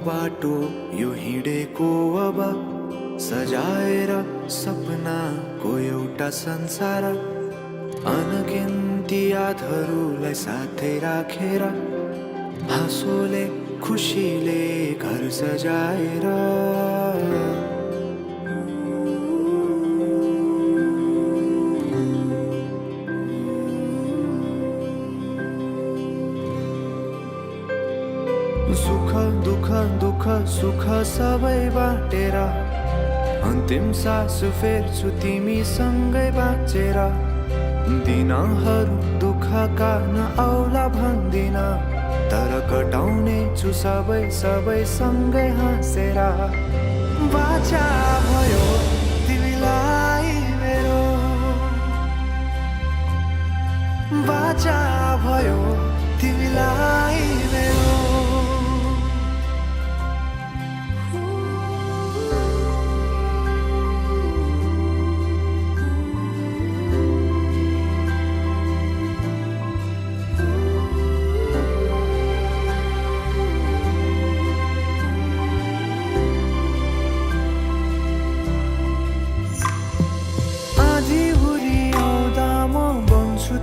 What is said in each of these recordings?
बाटो यो हिँडेको अब सजाएर सपनाको एउटा संसार अनगिन्ती यादहरूलाई साथै राखेर हाँसोले खुसीले घर सजाएर सुख दुःख दुःख सुख सबै बाटेर अन्तिम सास फेर्छु तिमीसँगै बाँचेर दिनहरू दुःखका नआउला भन्दिन तर कटाउने छु सबै सबै सँगै हाँसेर बाचा भयो तिमीलाई मेरो बाचा भयो तिमीलाई मेरो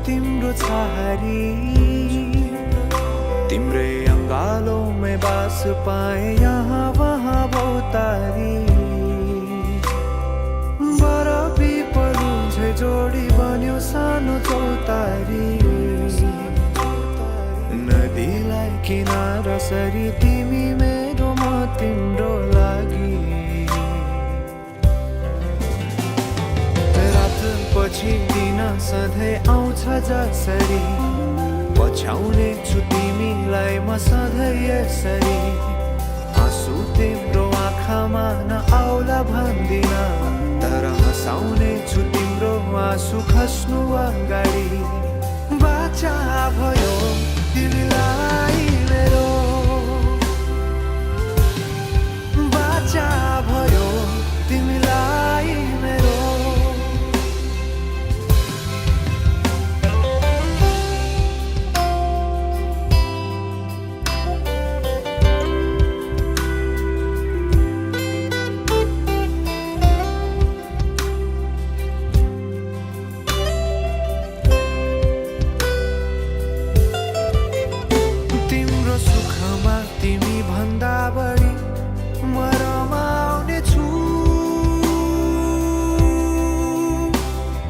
तिम्रो छहारी तिम्रै अङ्गालोमै बास पाए यहाँ वहाँ भौतारी बरफी पलु झै जोडी बन्यो सानो चौतारी नदीलाई किनारा सरी तिमी मेरो म तिम्रो लागि पछि दिन सधैँ आउँछ जसरी पछ्याउने छु तिमीलाई म सधैँ यसरी आँसु तिम्रो आँखामा नआउला भन्दिन तर हँसाउने छु तिम्रो आँसु खस्नु अगाडि बाचा भयो तिमीलाई मेरो बाचा भयो तिमीलाई मेरो तिमी भन्दा बढी म रमाउने छु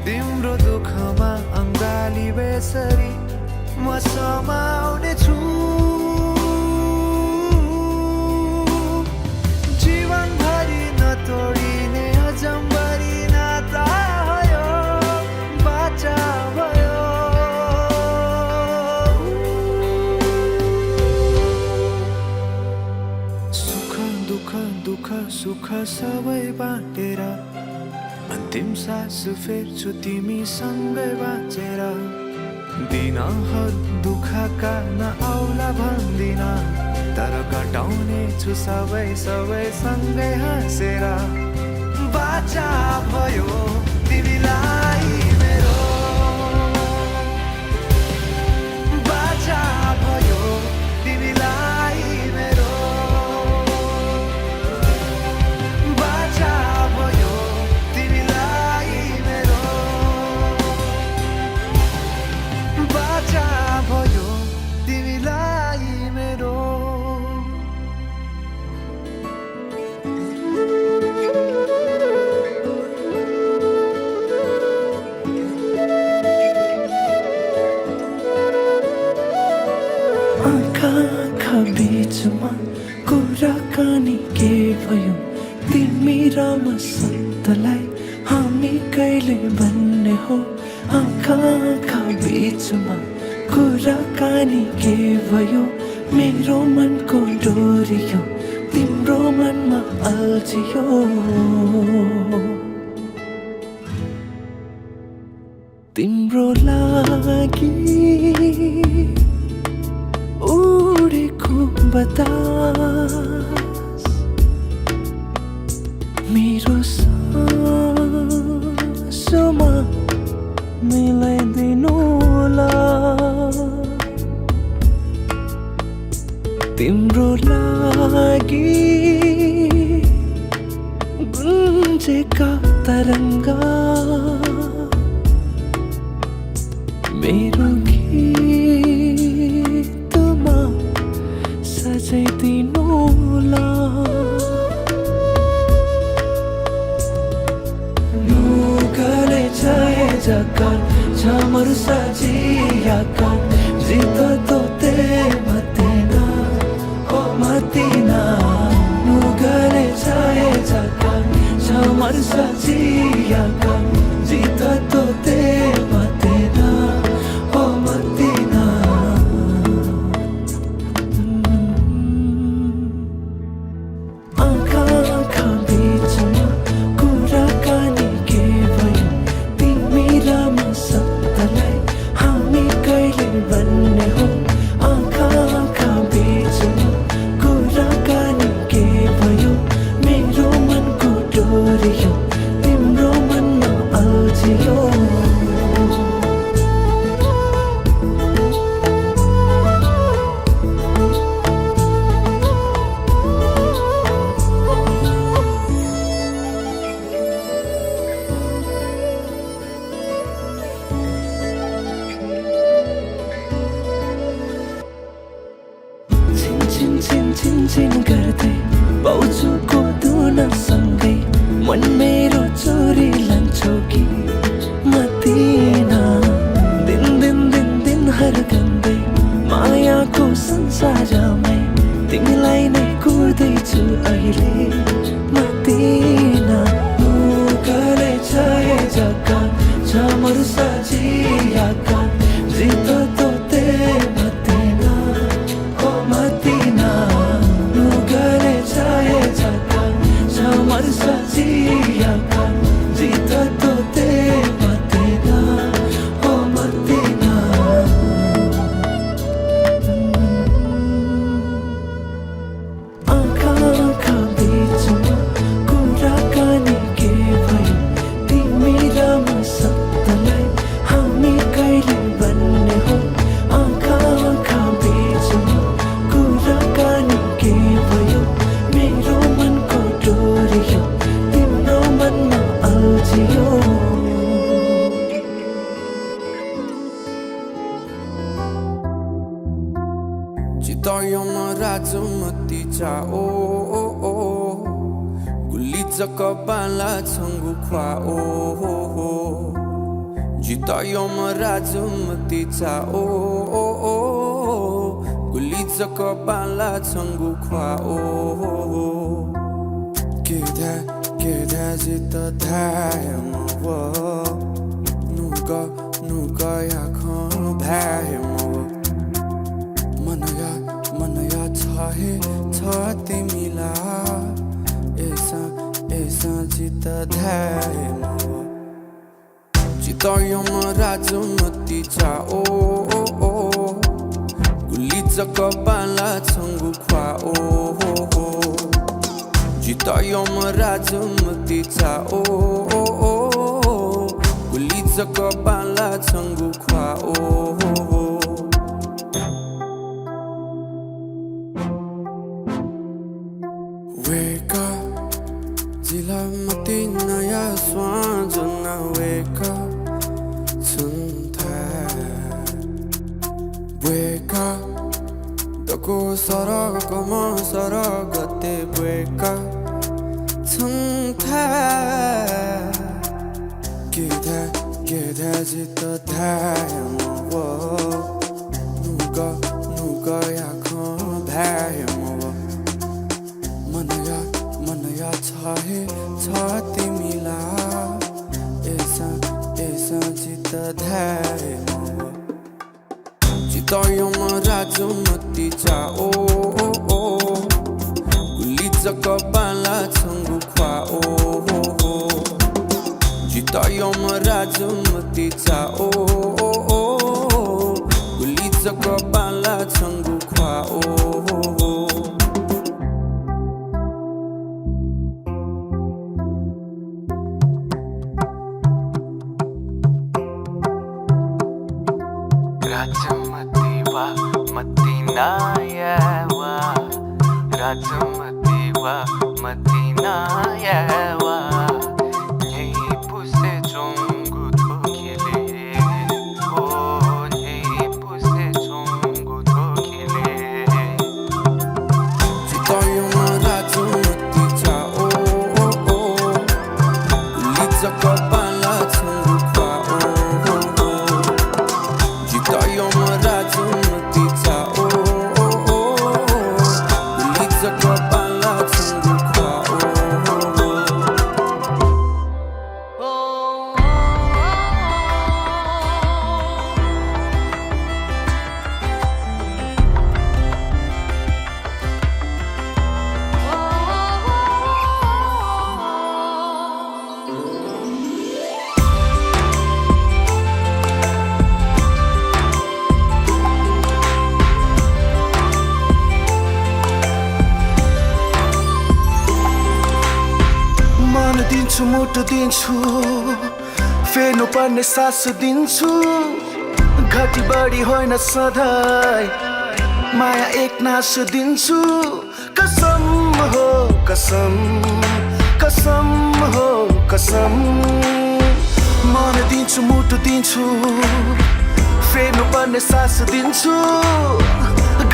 तिम्रो दुःखमा अङ्गाली बेसरी म समाउने छु जीवनभरि नतोडिने अजम्बरी नाता भयो बाचा भयो दुःख सुख सबै बाटेर अन्तिम सास फेर्छु तिमीसँगै बाँचेर दिनहरू दुःखका नआउला भन्दिन तर कटाउने छु सबै सबै सँगै हाँसेर बाचा भयो तिमीलाई मेरो बाचा भयो तिमीलाई मेरो आँखा बीचमा कुराकानी के भयो तिमी र मसँतलाई हामी कहिले भन्ने हो आँखा बीचमा कुराकानी के भयो मेरो मनको डोरियो तिम्रो मनमा अल्झियो तिम्रो लागि उडेको बतास मेरो सासमा मिलाइदिनुहोला तिम्रो लागि लागि गुन्जेका तरङ्गा मेरो गीतमा सजाइदिनुहोला नुगले चाहे Jagan छामर साजियाkan Jika tote matina Oh matina Nugale chahe jakan Chamar sajiyakan Jika tote matina Oh matina Angka bichma kurakani ke bhayo Timi rama sabdalai हामी कहिले भन्ने हो आँखा बिचमा कुराकानी के भयो मेरो मनको डोरियो तिम्रो मनमा अल्झियो छिन गर्दै पाउँछुको धुनसँगै मन मेरो चोरी लान्छौ कि मदिना दिन दिन दिन दिन हर्कन्दै मायाको संसारमै तिमीलाई नै कुर्दैछु अहिले मदिना नुगले चाहे जग्गा छामर साजियाkan जितो तोते मदिना ओ मदिना नुगले चाहे जग्गा छामर साजियाkan जितो तोते मदिना ओ मदिना आँखा बिचमा कुराकानी के भयो तिमी रमा सक्दलाई हामी कहिले भन्ने हो आँखा बिचमा कुराकानी के भयो मेरो मनको डोरियो तिम्रो मनमा अल्झियो Citoyoma rajumaticha Guliza kabala changu kwa Citoyoma rajumaticha Guliza kabala changu kwa Keda jita dhayama Nuga yakhan bhayama मनया छहे छ तिमीला ऐसा जित ध्यान चितयम राजमती चा गुली जकबाला छंगु ख्वा चितयम राजमती चा गुली जकबाला छंगु ख्वा Wake up, Zila Matina ya Swanzana wake up, Wake up, Doko Sara Kama Sara Gate wake up, Geda Zita Time, Nuga Yakon Bhayam. मनया छहे छ तिमीला ऐसा जित ध्यान चितयम राजमती चा गुली जकबाला छंगु ख्वा चितयम राजमती चा गुली जकबाला छंगु ख्वा Rajamati wa matina ya wa Rajmati वा मदीना यावा यही पुसे चोंगु थोकिले ओ यही पुसे चोंगु थोकिले Zitoyoma राजमती चा ओ ओ Liza kopala chungu kwa o o Zitoyoma Rajmati चा ओ o Liza kopala chungu kwa o मन दिन्छु मुटु दिन्छु फेर्नु पर्ने सास दिन्छु घटी बढी होइन सधैँ माया एक नास दिन्छु कसम हो कसम कसम हो कसम मन दिन्छु मुटु दिन्छु फेर्नु पर्ने सास दिन्छु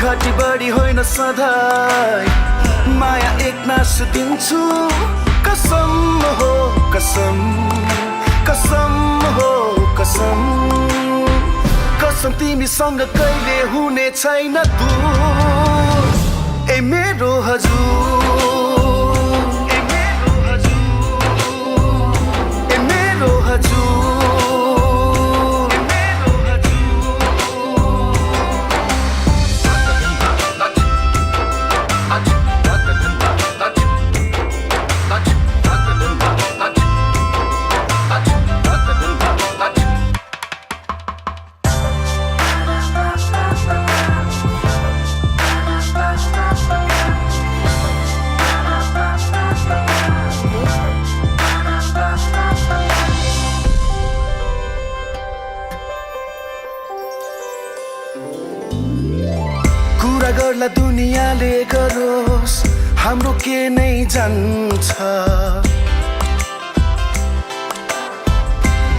घटी बढी होइन सधैँ माया एक नास दिन्छु कसम हो कसम कसम हो कसम कसम तिमीसँग कहिले हुने छैन दूर ए मेरो हजुर ए मेरो हजुर ए मेरो हजुर ए मेरो कुरा गर्ला दुनियाँले गरोस् हाम्रो के नै जान्छ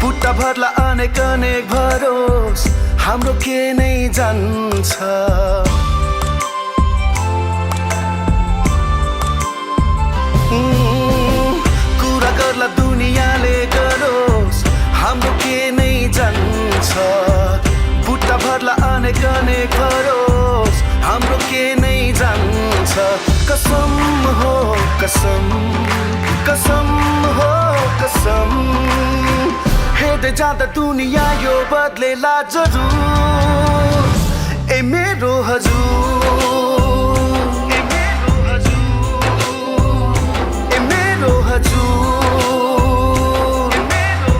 बुट्टा भर्ला अनेक अनेक भरोस् हाम्रो के नै जान्छ कुरा गर्ला दुनियाँले गरोस् हाम्रो के नै जान्छ बुट्टा भर्ला अनेक अनेक भरोस् हाम्रो के नै जान्छ कसम हो कसम कसम हो कसम हेर्दै जाँदा दुनियाँ यो बदलेला जरुर ए मेरो हजुर ए मेरो हजुर ए मेरो हजुर ए मेरो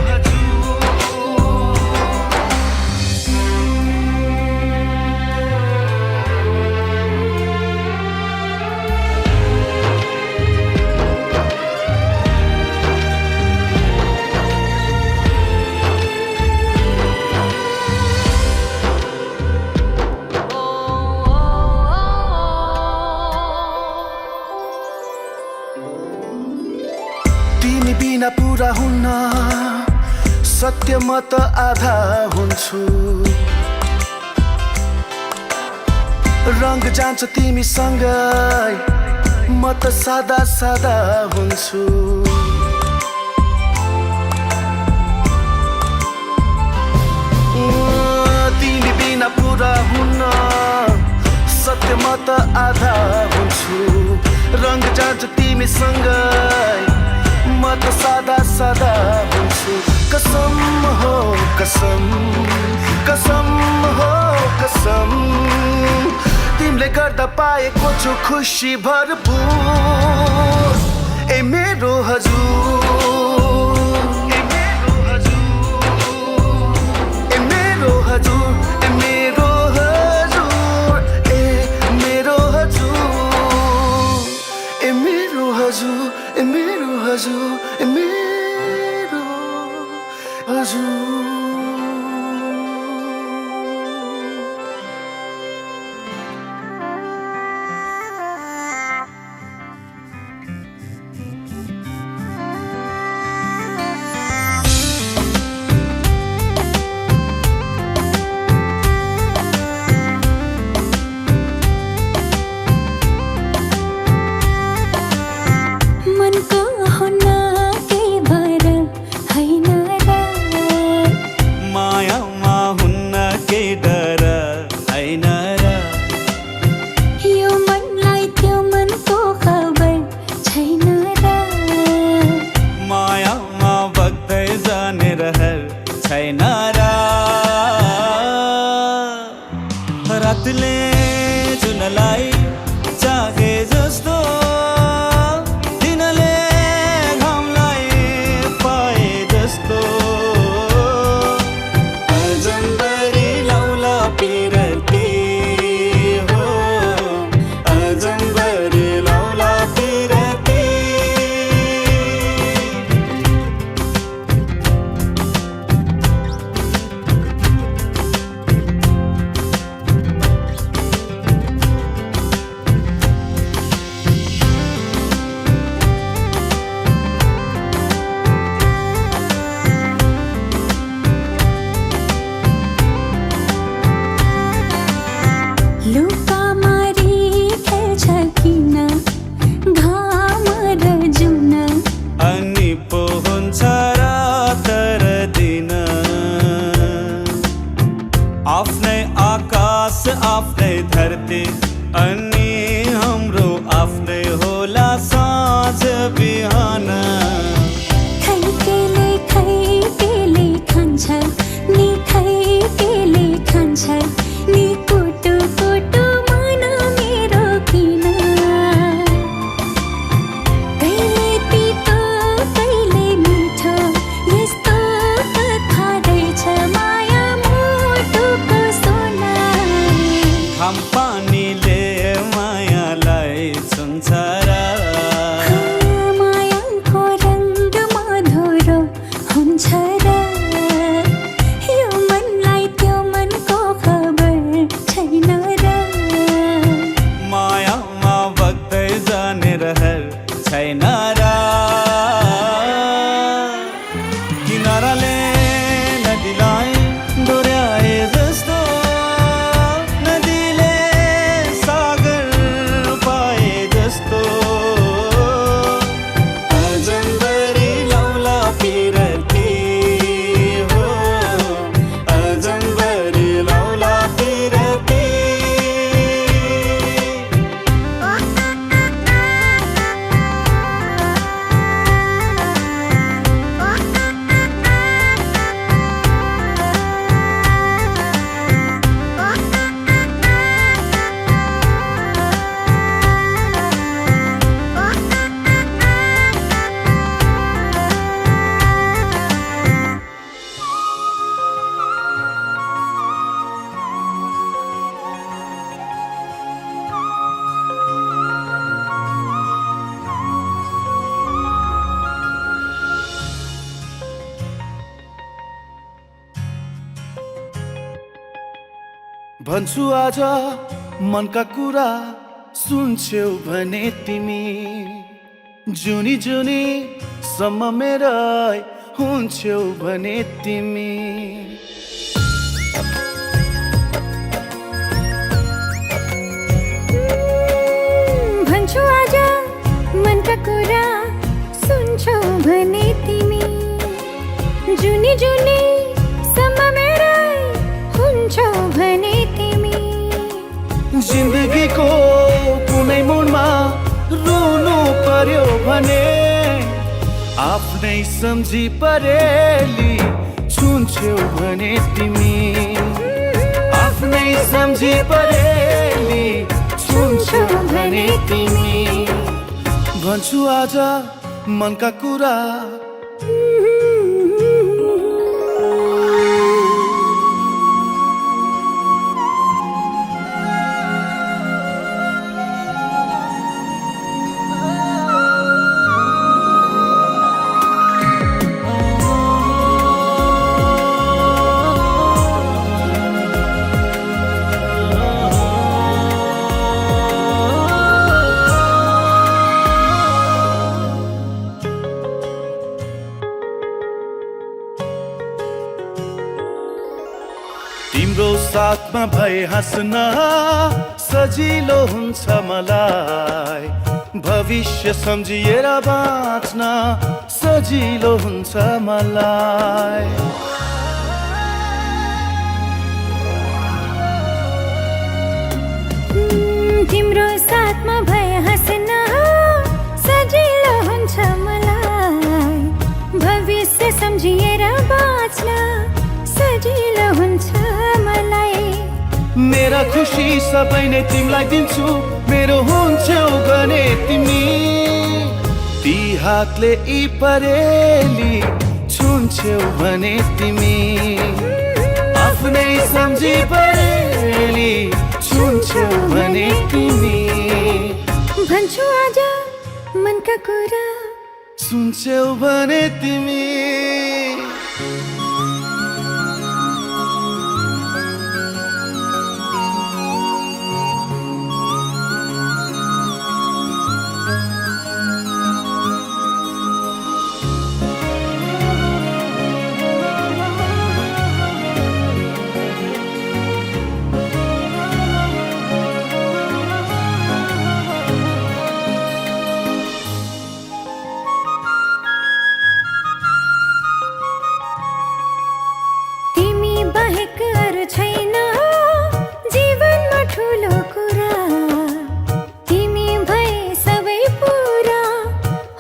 तिमी बिना पुरा हुन्न सत्य म त आधा हुन्छु रंग जान्छ तिमीसँगै म त सादा सादा हुन्छु तिमी बिना पुरा हुन्न सत्य म त आधा हुन्छु रंग जान्छ तिमीसँगै म त सादा सादा हुन्छु कसम हो कसम कसम हो कसम तिमीले गर्दा पाएको छु खुसी भरपुर ए मेरो हजुर ए मेरो हजुर ए मेरो हजुर ए मेरो हजुर ए मेरो हजुर ए मेरो हजुर ए मेरो हजुर ए मेरो हजुर धाराले नदीलाई डोर्याए जस्तो नदीले सागर पाए जस्तो अजम्बरी लौला पिरती हो अजम्बरी लौला पिरती भन्छु आज मनका कुरा सुन्छौ भने तिमी जुनी जुनी सम्म मेरै हुन्छौ भने तिमी भन्छु आज मनका कुरा सुन्छौ भने तिमी जुनी जुनी सम्म मेरै हुन्छौ भने जिन्दगीको कुनै मोडमा रुनु पर्यो भने आफ्नै सम्झी परेली छुन्छौ भने तिमी आफ्नै सम्झी परेली छुन्छौ भने तिमी भन्छु आज मनका कुरा तिम्रो साथमा भए हाँस्न सजिलो हुन्छ मलाई भविष्य सम्झिएर बाँच्न सजिलो हुन्छ मलाई तिम्रो साथमा भए हाँस्न सजिलो हुन्छ मलाई भविष्य सम्झिएर बाँच्न सजिलो हुन्छ मलाई मेरा खुसी सबै नै तिमीलाई दिन्छु मेरो हुन्छौ भने तिमी ती हातले यी परेली छुन्छौ भने तिमी आफ्नै सम्झी परेली छुन्छौ भने तिमी भन्छु आज मनका कुरा सुन्छौ भने तिमी बाहेक अरू छैन जीवनमा ठुलो कुरा तिमी भए सबै पुरा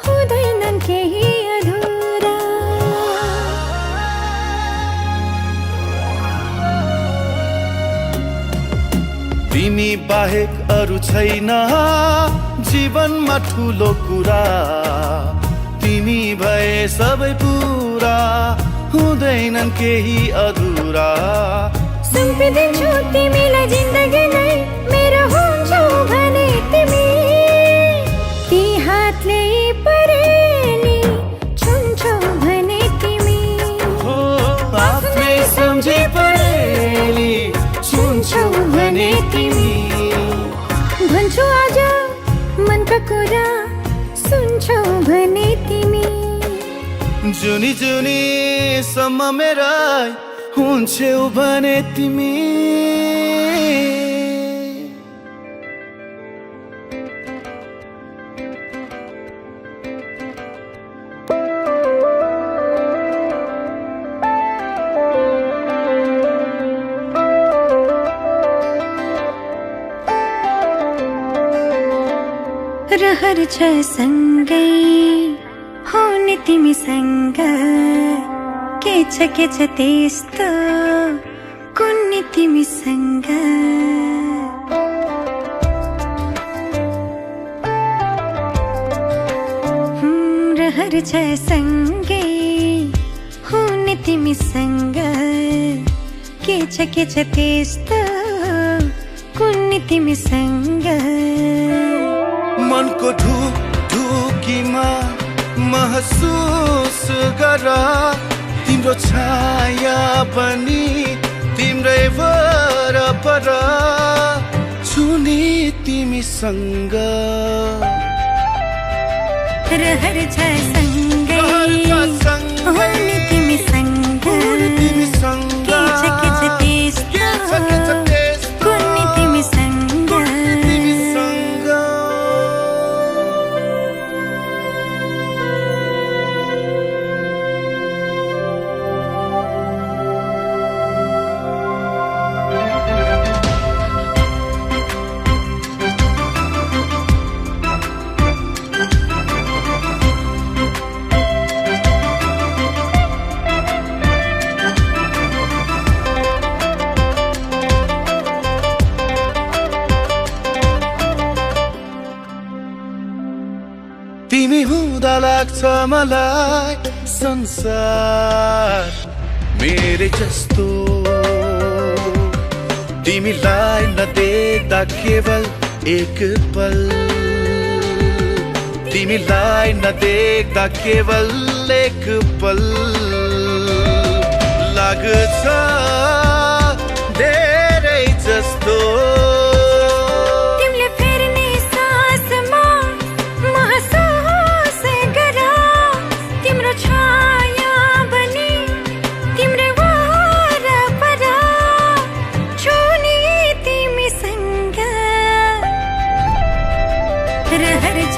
हुँदैनन् केही अधुरा तिमी बाहेक अरू छैन जीवनमा ठुलो कुरा तिमी भए सबै पुरा हुँदैनन् केही अधुरा सुम्पिदिन्छु तिमीलाई जिन्दगी नै मेरो हुन्छौ भने तिमी ती हातले परेली छुन्छौ भने तिमी आफ्नै सम्झी परेली छुन्छौ भने तिमी भन्छु आज मनका कुरा सुन्छौ भने तिमी जुनी जुनी सम्म मेरा हुन्छौ भने तिमी रहर छ सँगै हुने तिमीसँग के छ त्यस्तो कुन्नी तिमीसँग रहर छ सँगै हुने तिमीसँग के छ त्यस्तो कुन्नी तिमीसँग मनको ढुकीमा महसुस गर तिम्रो छाया बनी तिम्रै वरपर छुनी तिमीसँग रहर छ सँगै हुने तिमीसँग के छ त्यस्तो कुन्नी तिमीसँग तिमी हुँदा लाग्छ मलाई संसार मेरे जस्तो तिमीलाई नदेख्दा केवल एक पल तिमीलाई नदेख्दा केवल एक पल लाग्छ धेरै जस्तो रहर छ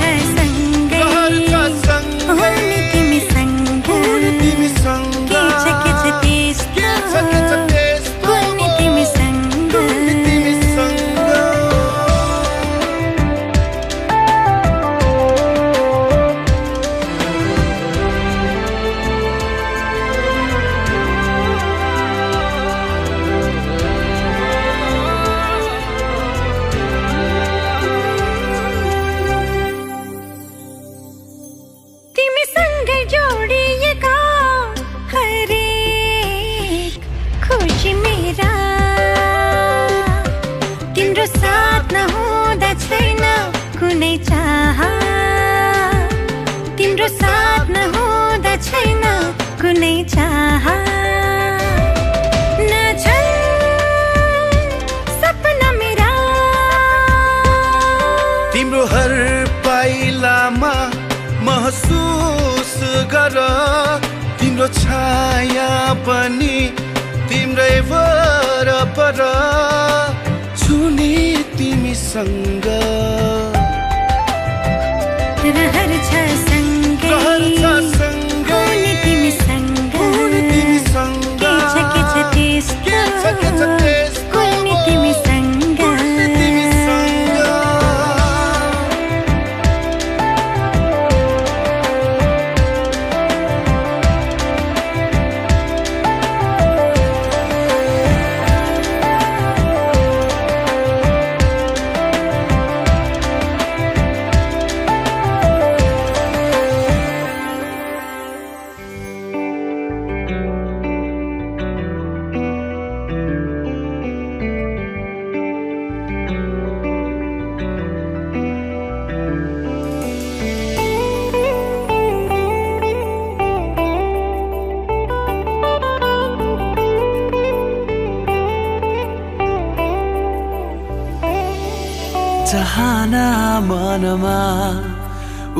सँगै हुने तिमीसँग के छ त्यस्तो कुन्नी तिमीसँग जोडिएका हरेक खुसी मेरा तिम्रो साथ नहुँदा छैन कुनै चाह तिम्रो साथ नहुँदा छैन कुनै चाह नछन् सपना मेरा तिम्रो हर पाइलामा महसुस गर तिम्रो छाया पनि तिम्रै वरपर छुनी तिमीसँग रहर छ सँगै हुने तिमीसँग के छ त्यस्तो कुन्नी तिमीसँग चाहना मनमा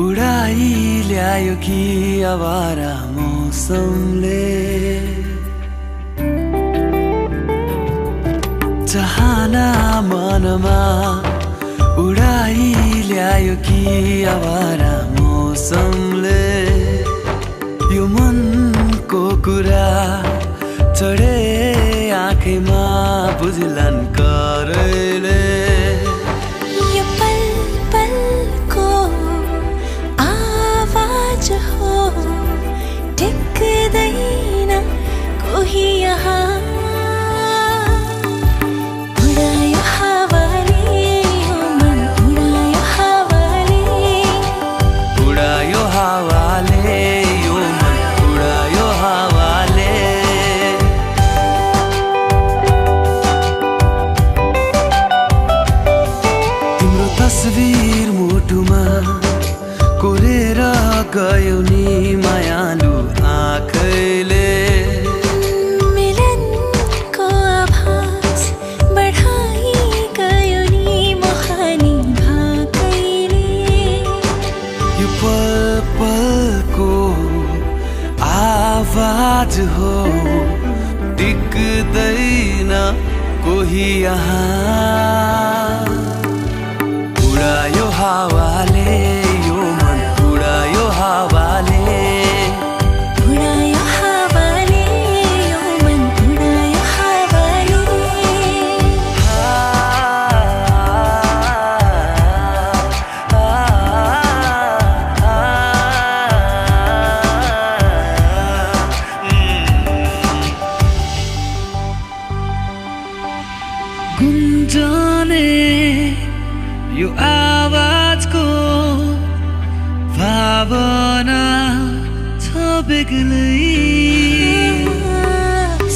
उडाई ल्यायो कि आवारा मौसमले चाहना मनमा उडाई ल्यायो कि आवारा मौसमले यो मनको कुरा चढे आँखैमा बुझलन करैले यो पल पलको आवाज हो टिक्दैन कोही यहाँ उडायो हावाले यो मन उडायो हावाले उडायो हावाले यो मन उडायो हावाले तिम्रो तस्बिर मुटुमा कोरेर गयो नि मायालु आँखैले मिलनको आभास बढाई गयो नि मोहनी भाकैले यो पल पलको आवाज हो टिक्दैन कोही यहाँ उडायो हावाले यो मन उडायो हावाले उडायो हावाले यो मन उडायो हावाले गुन्जने यो आवाजको भावना छ बेग्लै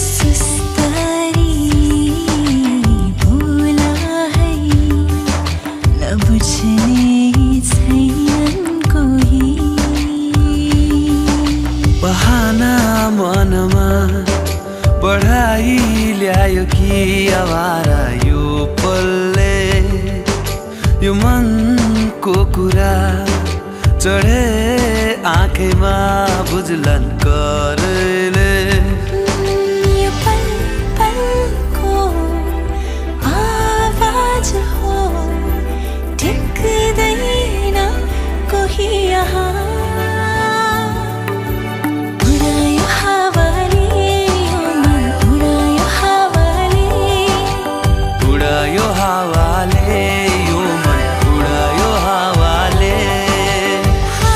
सुस्तरी बोला है नबुझ्ने छैनन् कोही बहाना मनमा बढाई ल्यायो कि आवारा यो पलले यो मनको कुरा चढे आँखैमा बुझलन करैले यो पल पलको आवाज हो टिक्दैन कोही यहाँ उडायो हावाले यो मन उडायो हावाले उडायो हावाले यो मन उडायो हावाले हा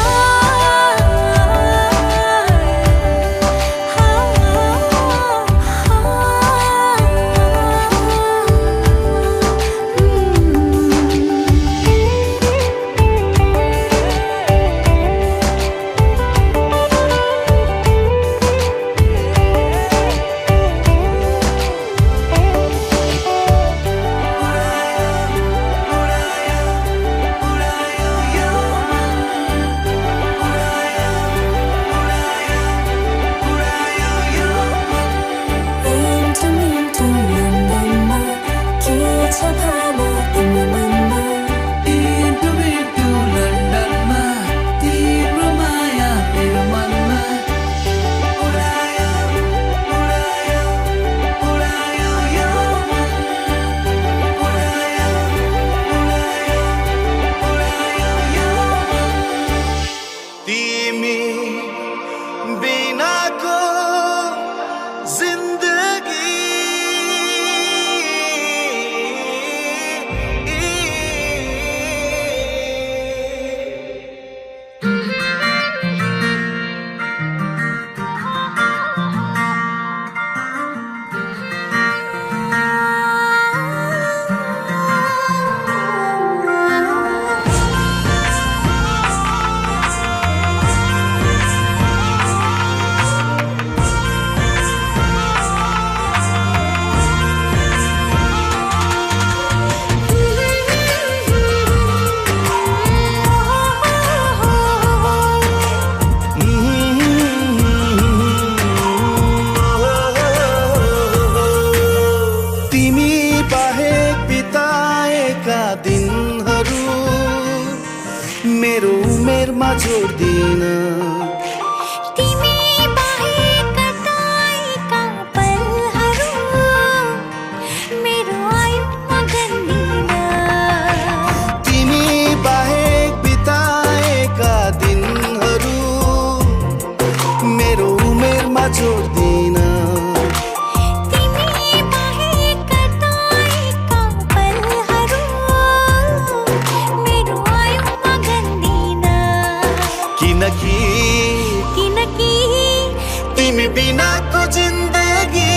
बिनाको जिन्दगी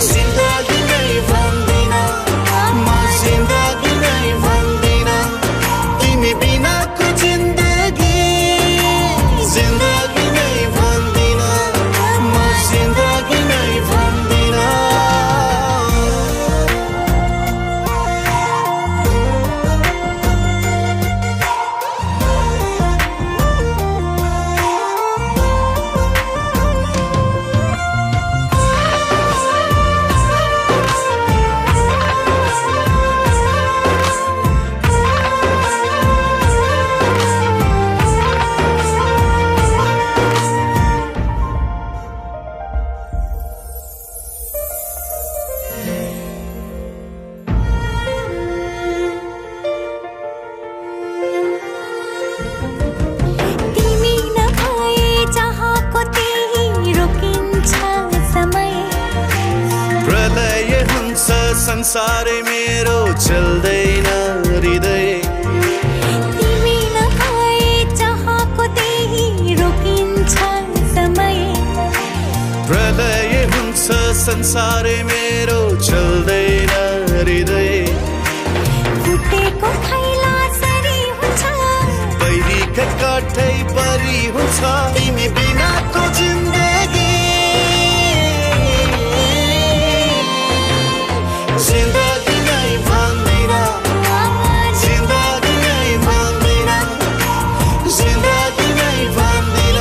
जिन्दगी नै भन्दिन म जिन्दगी नै भन्दिन तिमी बिनाको जिन्दगी जिन्दगी नै भन्दिन म जिन्दगी नै भन्दिन तिमी नभए चाहको त्यही रोकिन्छ समय प्रलय हुन्छ संसारै मेरो चल्दैन हृदय तिमी नभए चाहको त्यही रोकिन्छ समय प्रलय हुन्छ संसारै मेरो चल्दैन हृदय फुटेको खैला सरी हुन्छ बैरीका काठै परी हुन्छ तिमी बिनाको जिन्दगी जिन्दगी नै भन्दिन जिन्दगी नै भन्दिन जिन्दगी नै भन्दिन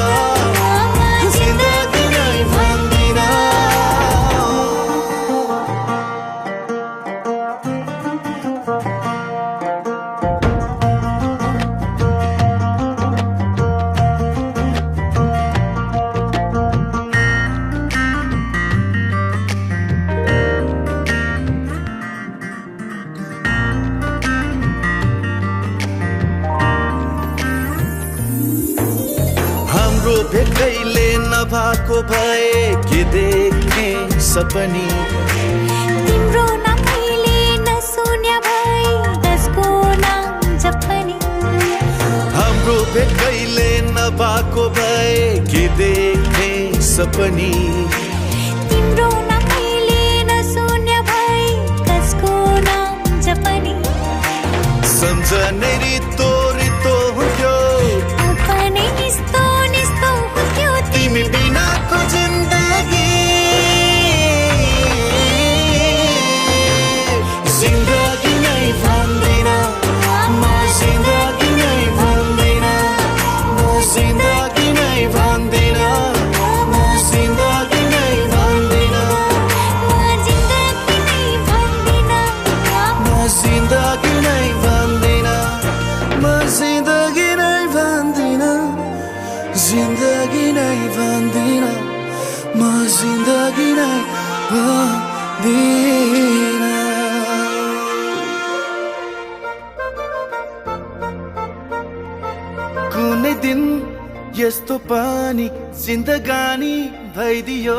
जिन्दगी नै भन्दिन हाम्रो भेटैले नभएको भए के देख्ने सपनी तिम्रो नामैले नसुन्या भई त्यसको नाम जपनी हाम्रो भेटैले नभएको भए के देख्ने सपनी तिम्रो नामैले नसुन्या भई त्यसको नाम जपनी सम्झने रितो रितो हुन्थ्यो अपनै निस्तो निस्तो हुन्थ्यो तिमी बिनाको जिन्दगी जिन्दगी नै भन्दिन म जिन्दगी नै भन्दिन म जिन्दगी नै भन्दिन म जिन्दगी नै भन्दिन म जिन्दगी नै भन्दिन म जिन्दगी नै भन्दिन म जिन्दगी नै भन्दिन जिन्दगी नै भन्दिन म जिन्दगी नै भन्दिन कुनै दिन यस्तो पनि जिन्दगानी भइदियो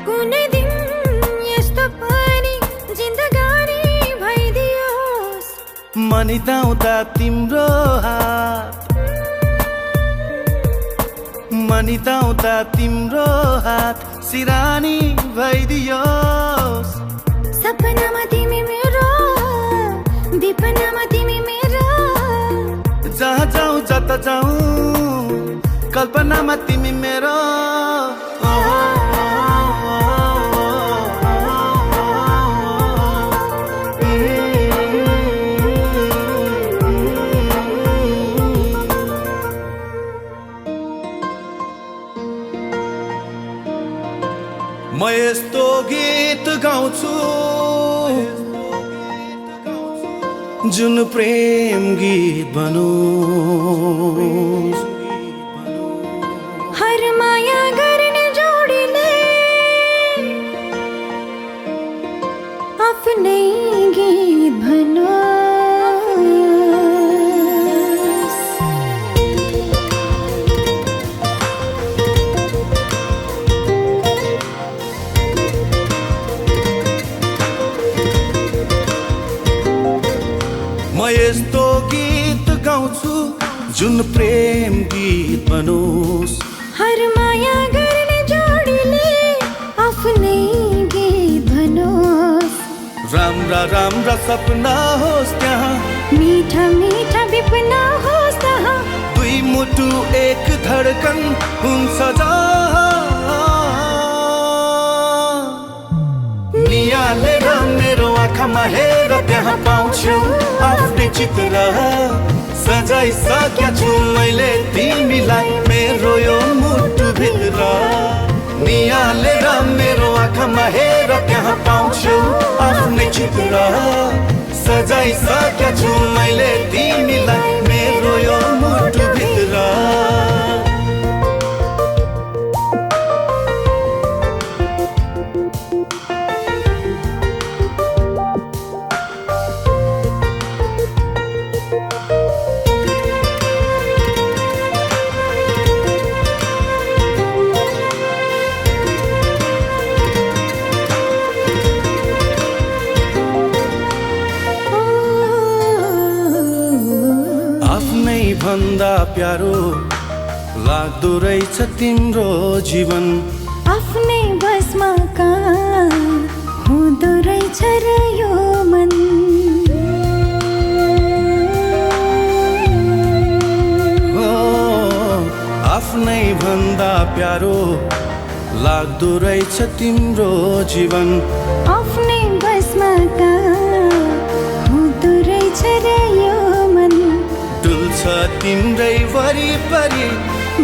कुनै दिन यस्तो पनि जिन्दगानी भइदियोस् मनिदाउँदा तिम्रो हात मनिदाउँदा तिम्रो हात सिरानी भइदियोस् सपनामा तिमी मेरो विपनामा तिमी मेरो जहाँ जाउँ जता जाउँ कल्पनामा तिमी मेरो म यस्तो गीत गाउँछु जुन प्रेम गीत बनोस् हर माया गर्ने जोडीले आफ्नै गीत भनोस् म यस्तो गीत गाउँछु जुन प्रेम गीत बनोस् हर माया गर्ने जोडीले आफ्नै गीत भनोस् राम्रा राम्रा सपना होस् त्यहाँ मीठा मीठा विपना होस् तहाँ दुई मुटु एक धडकन हुन्छ जहाँ नियालेर मेरो आँखामा हेर त्यहाँ पाउँछु आफ्नै चित्र सजाइसकेको छु मैले तिमीलाई मेरो यो मुटु भित्र नियालेर मेरो आँखामा हेर त्यहाँ पाउँछु आफ्नै चित्र सजाइसकेको छु मैले तिमीलाई मेरो यो मुटु भित्र भन्दा प्यारो लाग्दो रहेछ तिम्रो जीवन आफ्नै बसमा कहाँ हुँदो रहेछ र यो मन हो आफ्नै भन्दा प्यारो लाग्दो रहेछ तिम्रो जीवन आफ्नै बसमा कहाँ हुँदो रहेछ र यो मन डुल्छ तिम्रै वरिपरि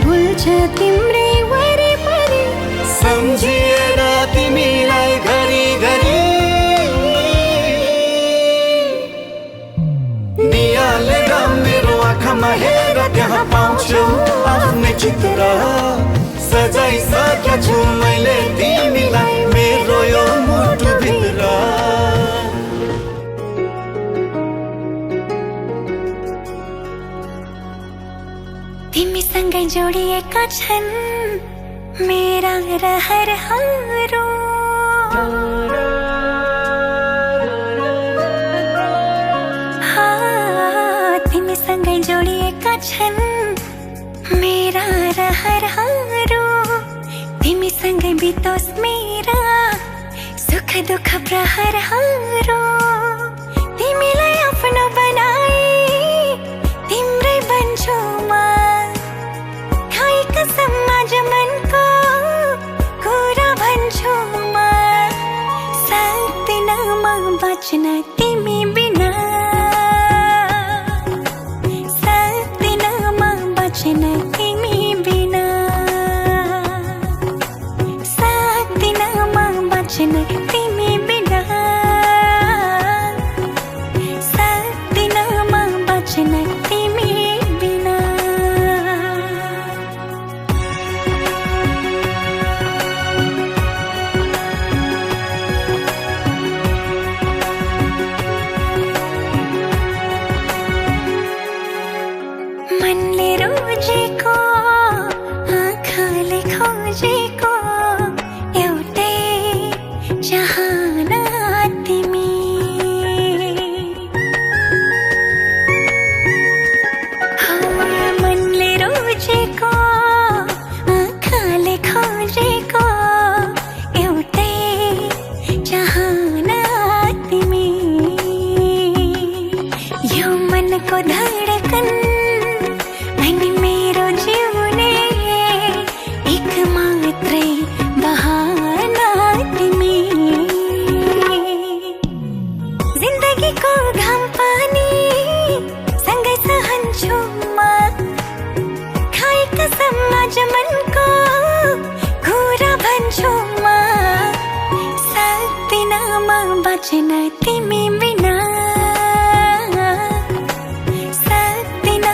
भुल्छ तिम्रै वरिपरि सम्झिएर तिमीलाई घरि घरि नियालेर मेरो आँखामा हेर त्यहाँ पाउँछु आफ्नै चित्र सजाइसकेको छु मैले तिमीलाई मेरो यो मुटु भित्र तिमीसँगै जोडिएका छन् मेरा रहरहरू तिमीसँगै जोडिएका छन् मेरा रहरहरू तिमीसँगै बितोस् मेरा सुख दुःख प्रहरहरू तिमीलाई आफ्नो बनाए तिम्रै बन्छु म समाज मनको कुरा भन्छु म सक्दिन म बच्न तिमी बिना सक्दिन म बच्न तिमी बिना सक्दिन म बच्न तिमी बिना सक्दिन म बच्न तिमी बिना मनले रोजेको आँखाले खोजेको एउटै चाहना तिमी मनले रोजेको आँखाले खोजेको एउटै चाहना तिमी यो मनको धडकन अनि मेरो जिउने एक मात्रै बहाना तिमी जिन्दगीको घाम पानी सँगै सहन्छु म खाएका समाज मनको कुरा भन्छु म सक्दिन म बच्न तिमी बिना सक्दिन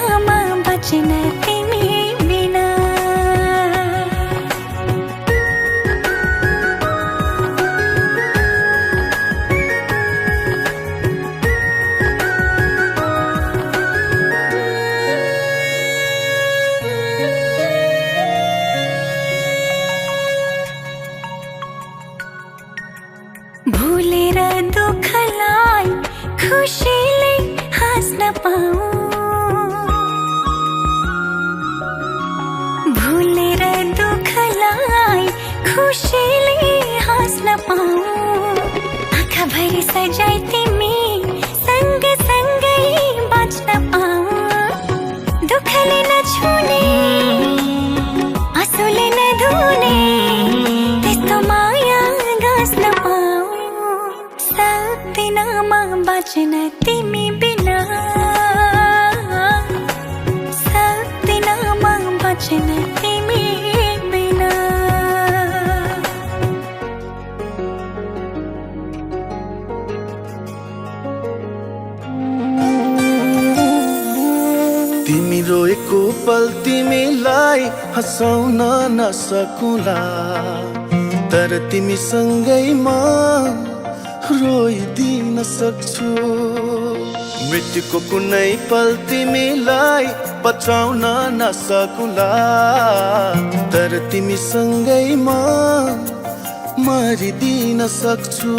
खुसीले हाँस्न पाऊँ आँखाभरि सजाई तिमी सँगसँगै बाँच्न पाऊँ दुःखले नछुने आँसुले नधुने त्यस्तो माया गाँस्न पाऊँ सक्दिन म बाँच्न तिमी बिना सक्दिन म बाँच्न तिमी बिना तिमी रोएको पल तिमीलाई हँसाउन नसकुला तर तिमीसँगै म रोइदिन सक्छु मृत्युको कुनै पल तिमीलाई बचाउन नसकुला तर तिमीसँगै म मरिदिन सक्छु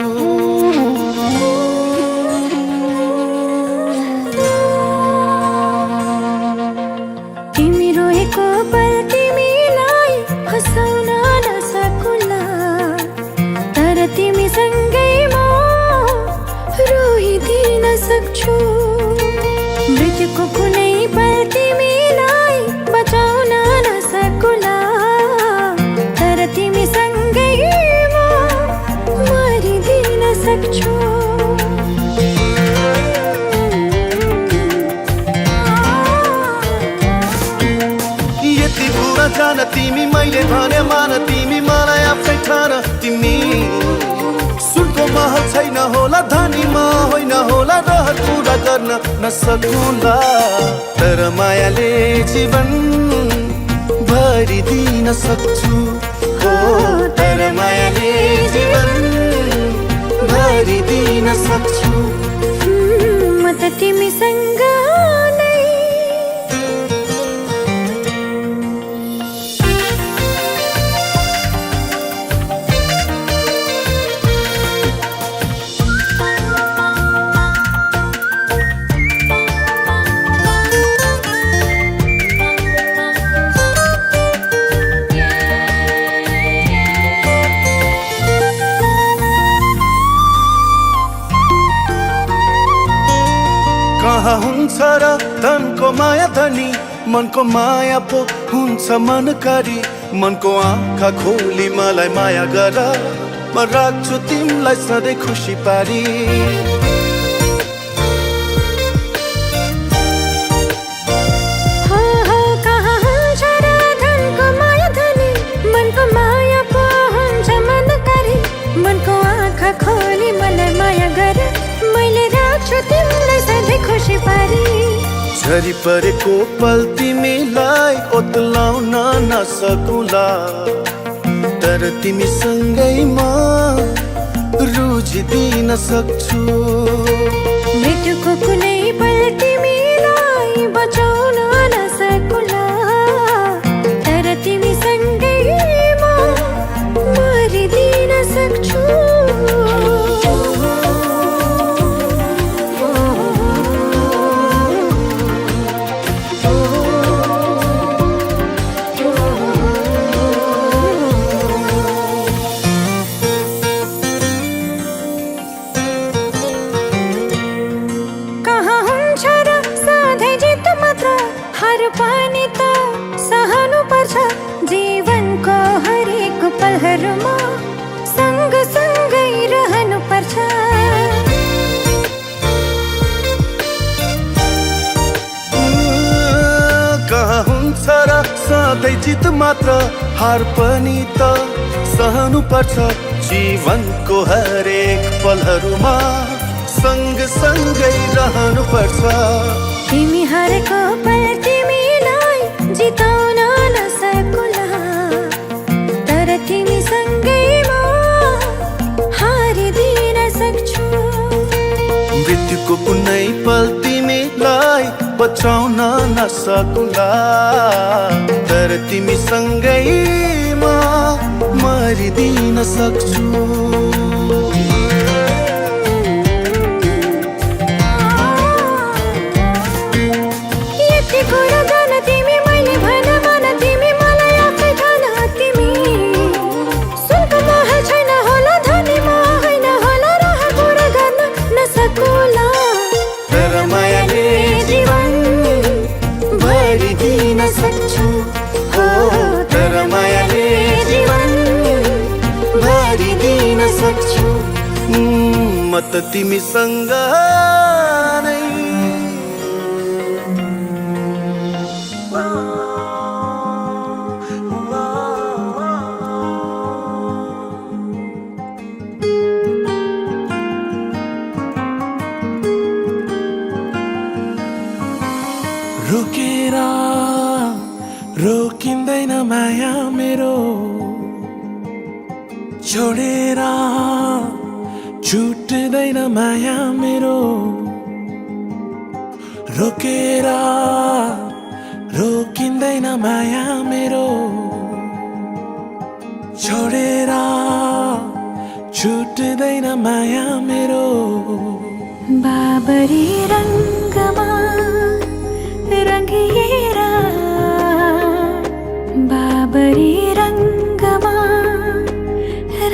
तिमी रोएको पल तिमीलाई हँसाउन नसकुला तर तिमीसँगै म रोइदिन सक्छु मृत्युको कुनै पल तिमीलाई बचाउन नसकुला तर तिमीसँगै म मरिदिन सक्छु जान तिमी मैले भने मान तिमी मलाई आफै ठान तिमी सुनको महल छैन होला धनीमा होइन होला रहर पुरा गर्न नसकुला तर मायाले जीवन भरिदिन सक्छु हो तर मायाले जीवन भरिदिन सक्छु म त तिमीसँग कहाँ हुन्छ र धनको माया धनी मनको माया पो हुन्छ मनकारी मनको आँखा खोली मलाई माया गर म राख्छु तिमीलाई सधैँ खुसी पारी कहाँ हुन्छ र धनको माया धनी मनको माया पो हुन्छ मनकारी मनको आँखा खोली मलाई माया गर मैले राख्छु तिमीलाई सधैँ खुसी पारी झरी परेको पल तिमीलाई ओत्लाउन नसकुला तर तिमीसँगै म रुझिदिन सक्छु मृत्युको कुनै पल तिमीलाई बचाउन नसकुला तर तिमीसँगै म मरिदिन सक्छु पानी त सहनु पर्छ जीवनको हरेक पलहरूमा सँगसँगै रहनु पर्छ कहाँ हुन्छ र सधैँ जित मात्र हार पनि त सहनु पर्छ जीवनको हरेक पलहरूमा सँगसँगै रहनु पर्छ तिमी हारेको पल तिमीलाई जिताउन नसकुला तर तिमीसँगै म हारिदिन सक्छु मृत्युको कुनै पल तिमीलाई बचाउन नसकुला तर तिमीसँगै म मरिदिन सक्छु तिमी मैले भन मन तिमी मलाई आफै ठान तिमी सुन त तिमीसँग नै रोकेर रोकिँदैन माया मेरो छोडेर छुट्दैन माया मेरो रोकेर रोकिँदैन माया मेरो छोडेर छुट्दैन माया मेरो बाबरी रङ्गमा रङ्गिएर बाबरी रङ्गमा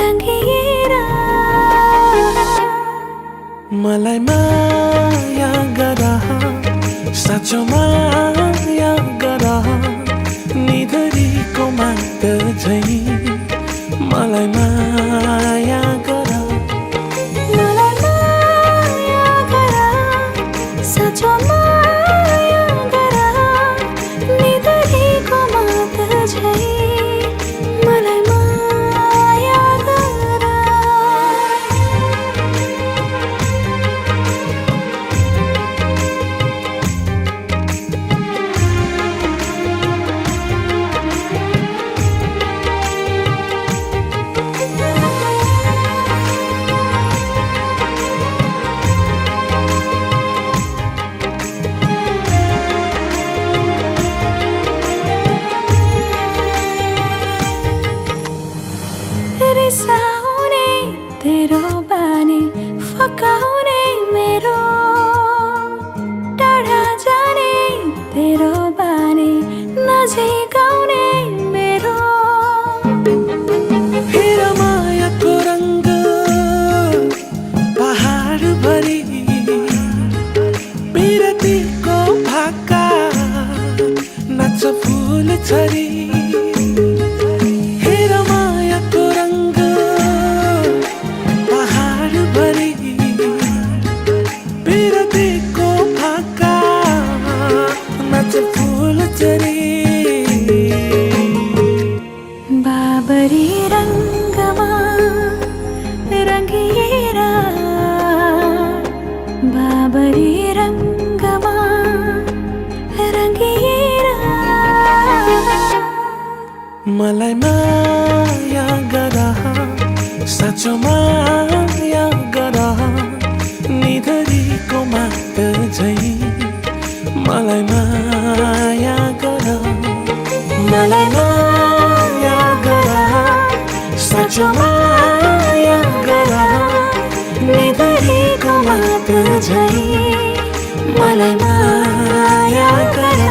रङ्गिएर मलाई माया गर साँचो माया गर निधरीको मात झै मलाई माया गर मलाई माया गर साँचो माया गर निधरीको मात झै मलाई माया गर रिसाउने तेरो बानी फकाउने मेरो टाढा जाने तेरो बानी नजिकाउने मेरो हेर मायाको रङ्ग पहाड भरि बिरतीको भाका नाच्छ फुल छरी हेर मायाको रङ्ग पहाड भरि बिरतीको भाका नाच्छ फुल छरी बाबरी रङ्गमा रङ्गिएर बाबरी रङ्गमा रङ्गिएर मलाई माया गर साँचो माया गर निधरीको मात झै मलाई माया गर मलाई माया गर साँचो माया गर निधरीको मात झै मलाई माया गर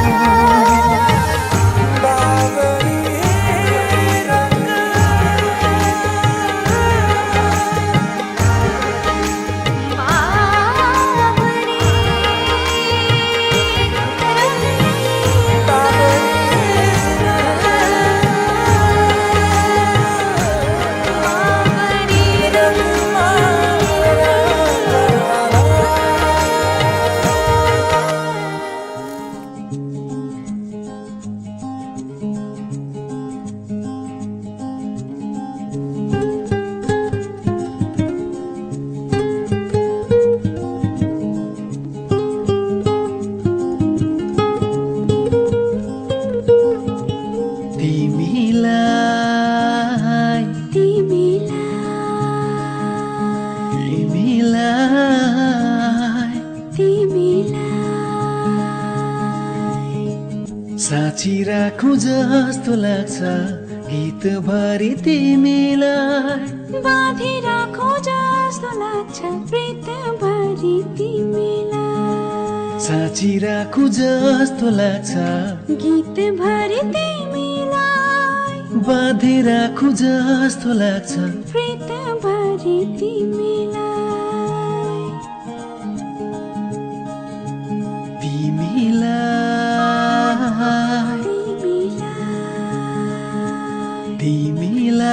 साँची राखौं जस्तो लाग्छ गीतभरि तिमीलाई बाँधी राखौँ जस्तो लाग्छ प्रीतभरि तिमीलाई साँची राखौं जस्तो लाग्छ गीतभरि तिमीलाई बाँधी राखौं जस्तो लाग्छ प्रीतभरि तिमीलाई तिमीलाई तिमीलाई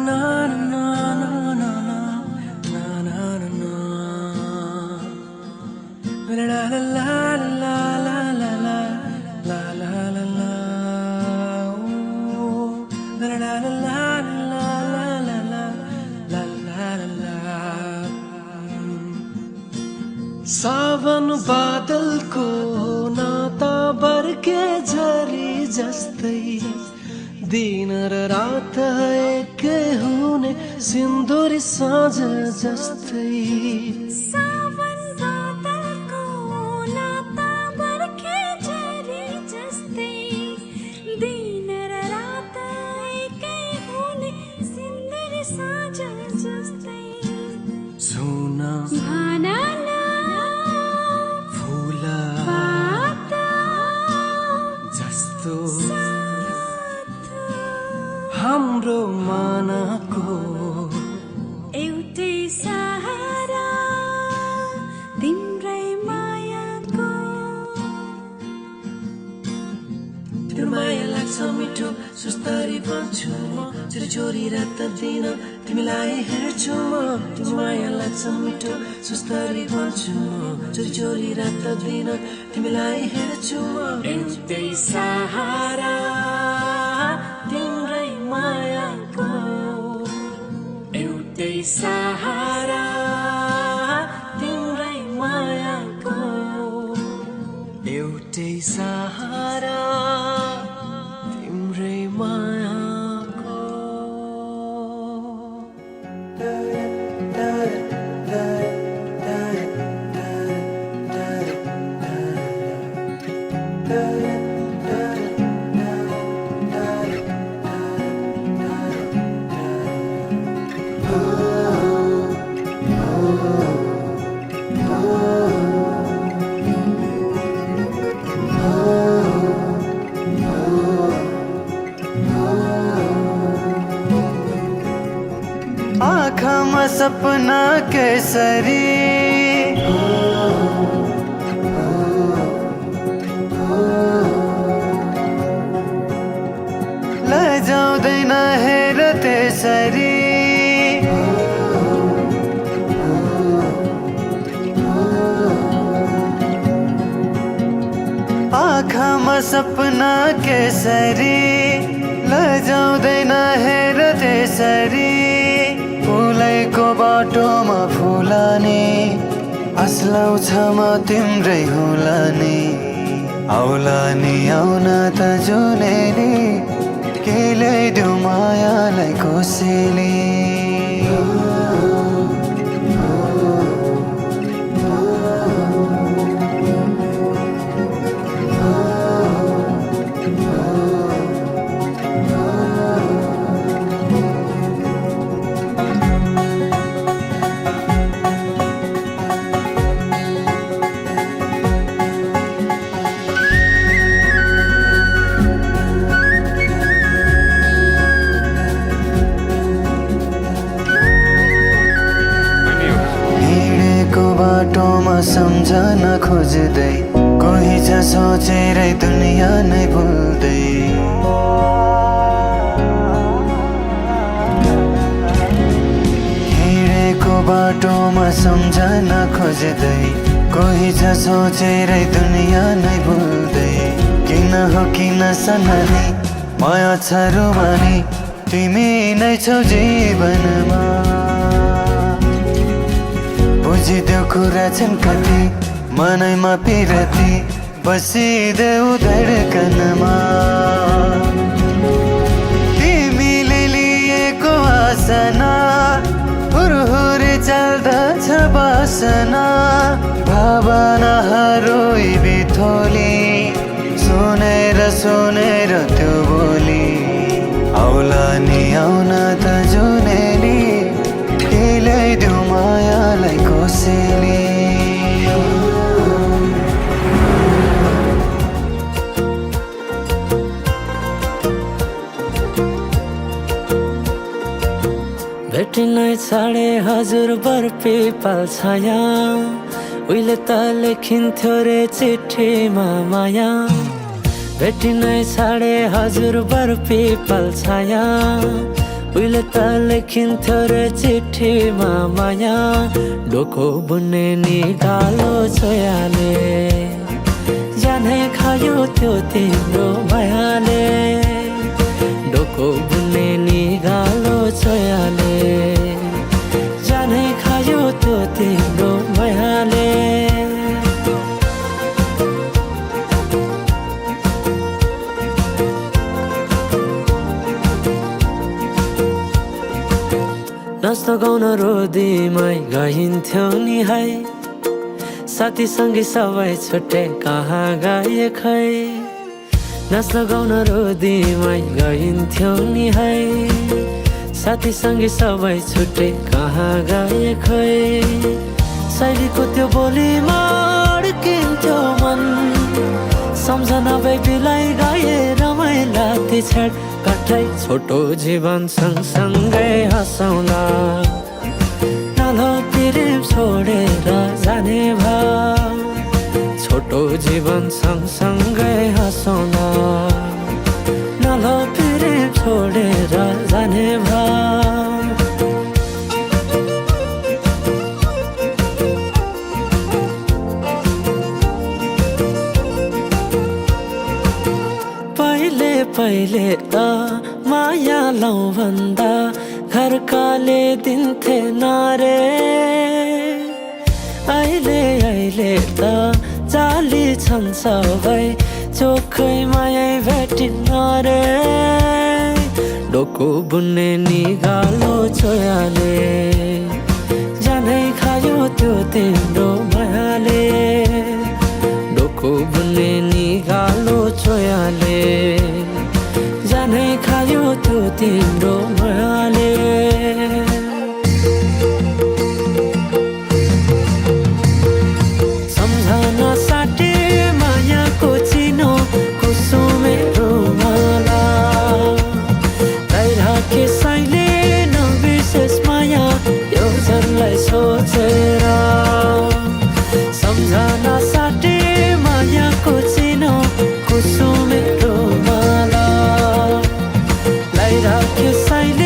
सावन बादलको नाता बर्के झरी जस्तै दिन र रात एकै हुने सिन्दुरी साँझ जस्तै सावन बादलको नाता बर्के झरी जस्तै दिन र रात एकै हुने सिन्दुरी साँझ जस्तै सुना भाना जस्तो हाम्रो मानको एउटै सहारा तिम्रै मायाको तिम्रो माया लाग्छ मिठो सुस्तरी भन्छु म छोरी छोरी रात दिन तिमीलाई हेर्छु म तिम्रो माया लाग्छ मिठो सुस्तरी भन्छु म छोरी छोरी रात दिन तिमीलाई हेर्छु म एउटै सहारा तिम्रै मायाको एउटै सहारा तिम्रै मायाको एउटै सहारा तिम्रै मायाको आँखामा सपना केसरी लजाउँदैन हेर त्यसरी आँखामा सपना केसरी लजाउँदैन हेर त्यसरी फुलैको बाटोमा फुलाने आslaउँछ म तिम्रै होला नि आउला नि आउन त जुनेली के ल्याइदेऊ मायालाई कोसेली बाटोमा सम्झन खोज्दै कोही छ सोचेरै दुनियाँ नै भुल्दै हिँडेको बाटोमा सम्झन खोज्दै कोही छ सोचेरै दुनियाँ नै भुल्दै किन हो किन सननी माया छ रुमानी तिमी नै छौ जीवनमा बुझिदेऊ कुरा छन् कति मनैमा पिरती बसिदेऊ धडकनमा तिमीले लिएको आसना हुरहुरे चल्दछ बासना भावनाहरू बिथोली सुनेर त्यो बोली आउला नि आउन त जुनेली के ल्याइदेऊ मायालाई कोसेली भेटिनै छाडे हजुर बर्पी पाल्छाया उहिले त लेखिन्थ्यो रे चिठीमा माया भेटिनै छाडे हजुर बर्पी पाल्छाया उहिले त लेखिन्थ्यो रे चिठीमा माया डोको बुन्ने निकालो छोयाले जाने खायो त्यो तिम्रो मायाले डोको बुन्ने निकालो छोयाले जाने खायो त्यो तिम्रो मायाले नाच्न गाउन रोदीमै गइन्थ्यो नि है साथीसँगै सबै छुट्टै कहाँ गए खै नाच्न गाउन रोदीमै गइन्थ्यो नि है साथीसँगै सबै छुट्टै कहाँ गए खै शैलीको त्यो बोलीमा अड्किन्थ्यो मन सम्झना बिलाई गए रमाइला ती छेड कठै छोटो जीवन सँगसँगै हँसौँला नालो प्रेम छोडेर जाने भाव छोटो जीवन सँगसँगै हँसौँला नालो प्रेम छोडेर जाने भाव पहिले त माया लौ भन्दा घरकाले दिन्थे नारे अहिले त जाली छन् सबै चोखै माया भेटिन्न रे डोको बुन्ने निगालो छोयाले जानै खायो त्यो तिम्रो मायाले डोको बुन्ने निगालो छोयाले जानै खायो त्यो तिम्रो मायाले सम्झना साटे मायाको चिनो कुसुमे रुमाला राखे साइले नबिर्सेस माया यो जनलाई सोचेर सम्झना साटे मायाको चिनो कुसुमे रुमाला राख्यो साइले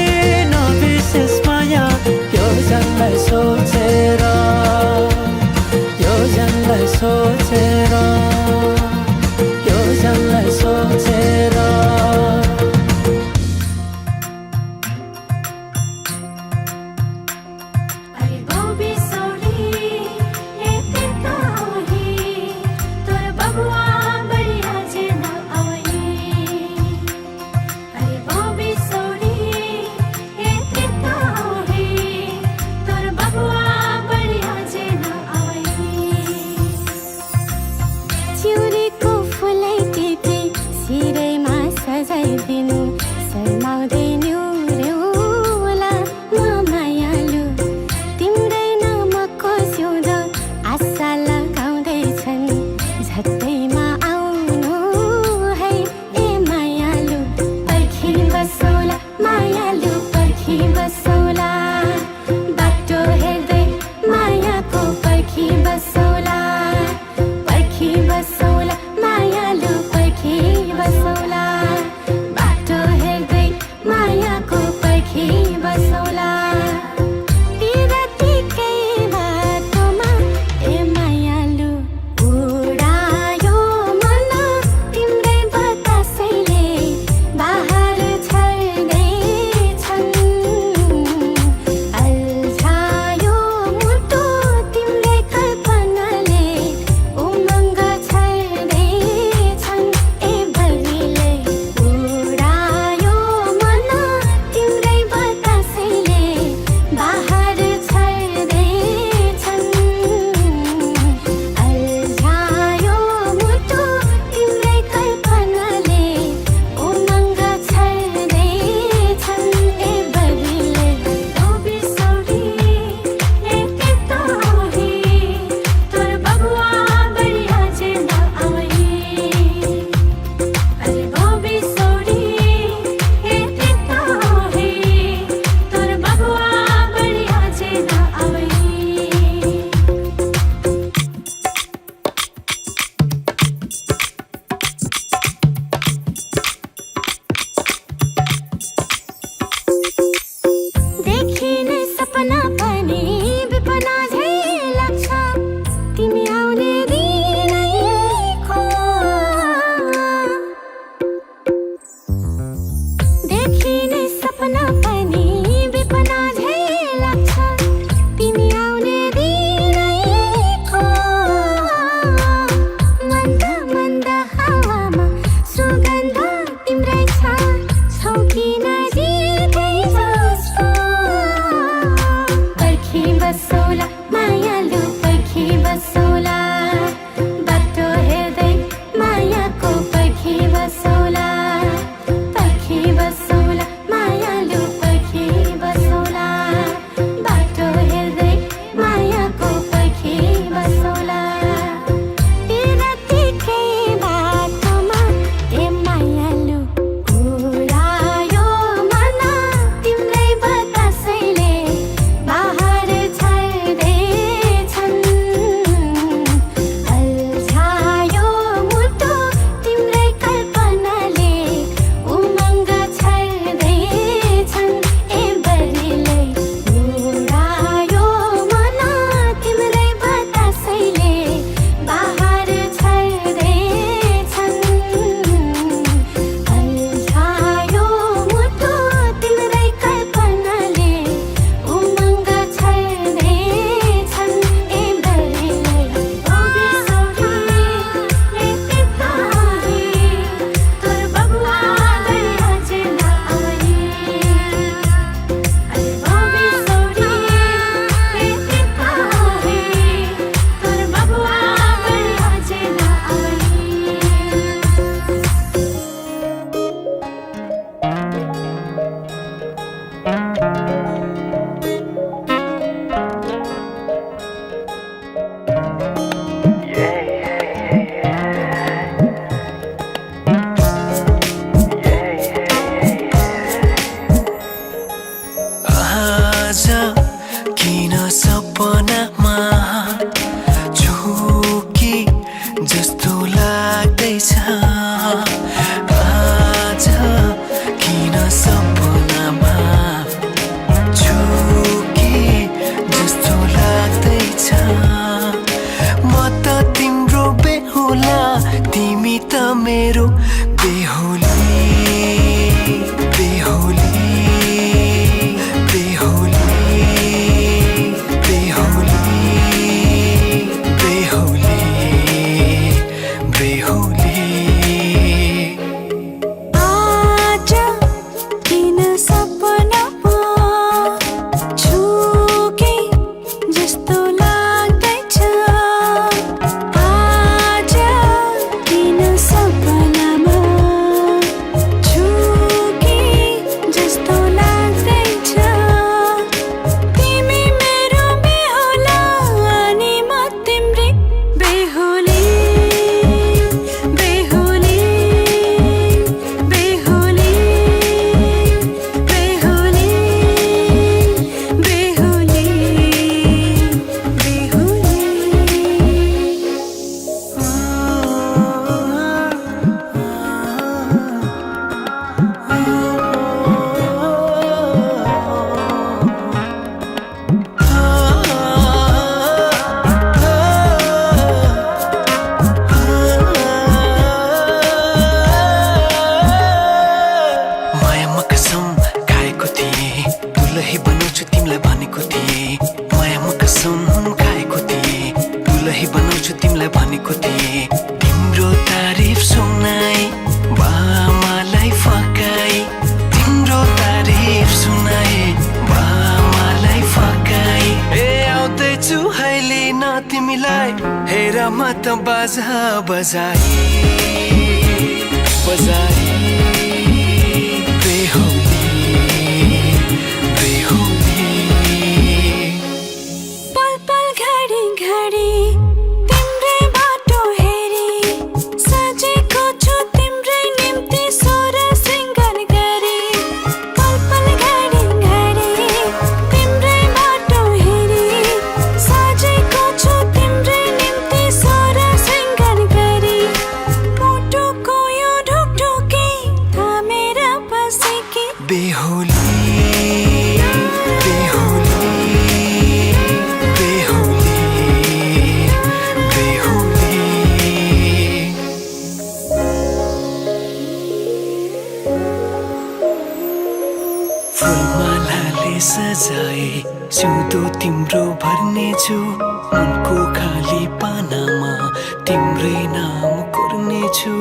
आज किन सपनामा झुकी जस्तो लाग्दैछ आज किन सपनामा झुकी जस्तो लाग्दैछ म त तिम्रो बेहुला तिमी त मेरो बेहुली बेहुली बनाउँछु तिमीलाई भनेको थिए तिम्रो तारिफ सुनाई बामालाई फकाई तिम्रो तारिफ सुनाई बामालाई फकाई ए आउँदैछु अहिले न तिमीलाई हेर म त बाजा बजाई बजाई फुलमालाले सजाए सिउँदो तिम्रो भर्नेछु मनको खाली पानामा तिम्रै नाम कोर्नेछु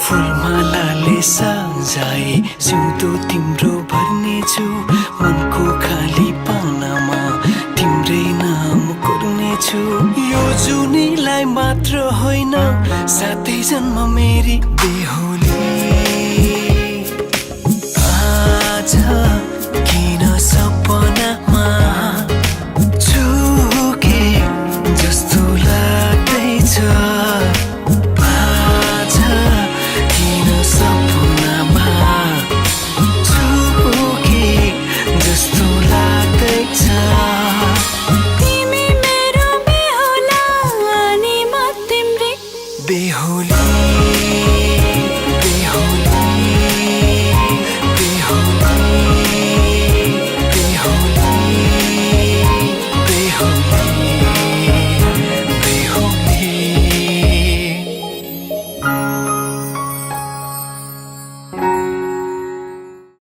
फुलमालाले सजाए सिउँदो तिम्रो भर्नेछु मनको खाली पानामा तिम्रै नाम कोर्नेछु यो जुनीलाई मात्र होइन साथै जन्म मेरी बेहो